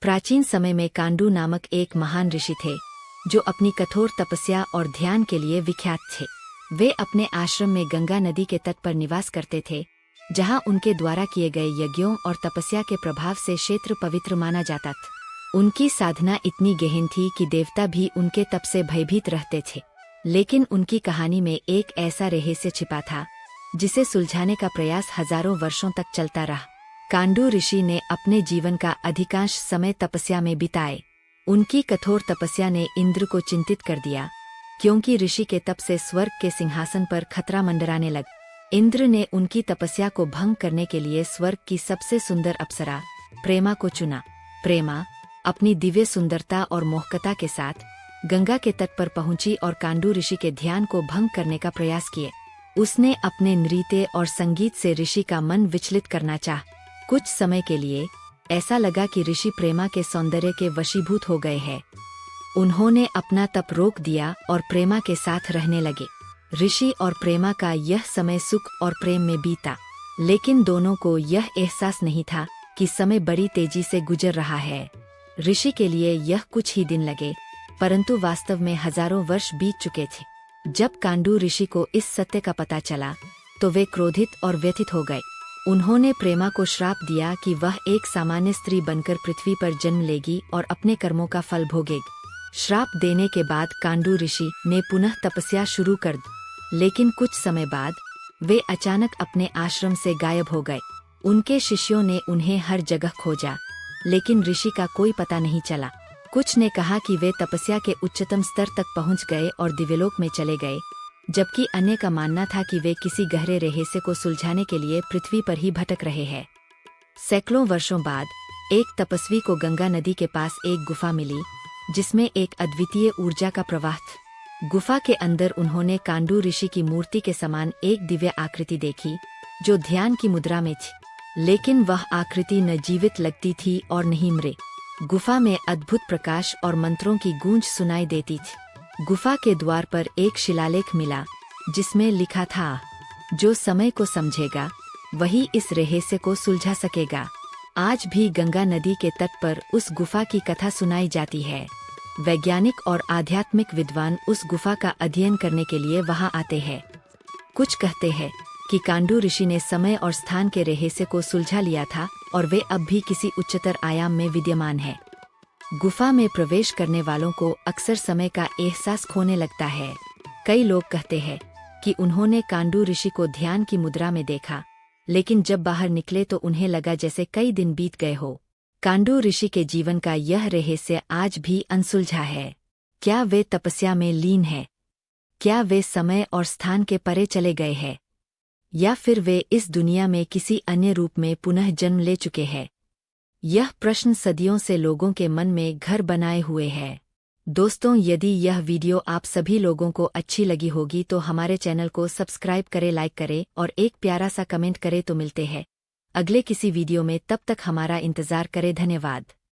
प्राचीन समय में कांडू नामक एक महान ऋषि थे जो अपनी कठोर तपस्या और ध्यान के लिए विख्यात थे। वे अपने आश्रम में गंगा नदी के तट पर निवास करते थे, जहां उनके द्वारा किए गए यज्ञों और तपस्या के प्रभाव से क्षेत्र पवित्र माना जाता था। उनकी साधना इतनी गहन थी कि देवता भी उनके तप से भयभीत रहते थे। लेकिन उनकी कहानी में एक ऐसा रहस्य छिपा था जिसे सुलझाने का प्रयास हजारों वर्षों तक चलता रहा। कांडू ऋषि ने अपने जीवन का अधिकांश समय तपस्या में बिताए। उनकी कठोर तपस्या ने इंद्र को चिंतित कर दिया, क्योंकि ऋषि के तप से स्वर्ग के सिंहासन पर खतरा मंडराने लगा। इंद्र ने उनकी तपस्या को भंग करने के लिए स्वर्ग की सबसे सुंदर अप्सरा प्रेमा को चुना। प्रेमा अपनी दिव्य सुंदरता और मोहकता के साथ गंगा के तट पर पहुंची और कांडू ऋषि के ध्यान को भंग करने का प्रयास किए। उसने अपने नृत्य और संगीत से ऋषि का मन विचलित करना चाहा। कुछ समय के लिए ऐसा लगा कि ऋषि प्रेमा के सौंदर्य के वशीभूत हो गए हैं। उन्होंने अपना तप रोक दिया और प्रेमा के साथ रहने लगे। ऋषि और प्रेमा का यह समय सुख और प्रेम में बीता, लेकिन दोनों को यह एहसास नहीं था कि समय बड़ी तेजी से गुजर रहा है। ऋषि के लिए यह कुछ ही दिन लगे, परंतु वास्तव में हजारों वर्ष बीत चुके थे। जब कांडू ऋषि को इस सत्य का पता चला तो वे क्रोधित और व्यथित हो गए। उन्होंने प्रेमा को श्राप दिया कि वह एक सामान्य स्त्री बनकर पृथ्वी पर जन्म लेगी और अपने कर्मों का फल भोगेगी। श्राप देने के बाद कांडू ऋषि ने पुनः तपस्या शुरू कर दी, लेकिन कुछ समय बाद वे अचानक अपने आश्रम से गायब हो गए। उनके शिष्यों ने उन्हें हर जगह खोजा, लेकिन ऋषि का कोई पता नहीं चला। कुछ ने कहा कि वे तपस्या के उच्चतम स्तर तक पहुंच गए और दिव्यलोक में चले गए, जबकि अन्य का मानना था कि वे किसी गहरे रहस्य को सुलझाने के लिए पृथ्वी पर ही भटक रहे हैं। सैकड़ों वर्षों बाद एक तपस्वी को गंगा नदी के पास एक गुफा मिली, जिसमें एक अद्वितीय ऊर्जा का प्रवाह था। गुफा के अंदर उन्होंने कांडू ऋषि की मूर्ति के समान एक दिव्य आकृति देखी, जो ध्यान की मुद्रा में थी, लेकिन वह आकृति न जीवित लगती थी और न ही मरे। गुफा में अद्भुत प्रकाश और मंत्रों की गूंज सुनाई देती थी। गुफा के द्वार पर एक शिलालेख मिला, जिसमें लिखा था, जो समय को समझेगा वही इस रहस्य को सुलझा सकेगा। आज भी गंगा नदी के तट पर उस गुफा की कथा सुनाई जाती है। वैज्ञानिक और आध्यात्मिक विद्वान उस गुफा का अध्ययन करने के लिए वहां आते हैं। कुछ कहते हैं कि कांडू ऋषि ने समय और स्थान के रहस्य को सुलझा लिया था और वे अब भी किसी उच्चतर आयाम में विद्यमान हैं। गुफा में प्रवेश करने वालों को अक्सर समय का एहसास खोने लगता है। कई लोग कहते हैं कि उन्होंने कांडू ऋषि को ध्यान की मुद्रा में देखा, लेकिन जब बाहर निकले तो उन्हें लगा जैसे कई दिन बीत गए हो। कांडू ऋषि के जीवन का यह रहस्य आज भी अनसुलझा है। क्या वे तपस्या में लीन हैं? क्या वे समय और स्थान के परे चले गए हैं? या फिर वे इस दुनिया में किसी अन्य रूप में पुनः जन्म ले चुके हैं? यह प्रश्न सदियों से लोगों के मन में घर बनाए हुए है। दोस्तों, यदि यह वीडियो आप सभी लोगों को अच्छी लगी होगी तो हमारे चैनल को सब्सक्राइब करें, लाइक करें और एक प्यारा सा कमेंट करें। तो मिलते हैं अगले किसी वीडियो में, तब तक हमारा इंतजार करें। धन्यवाद।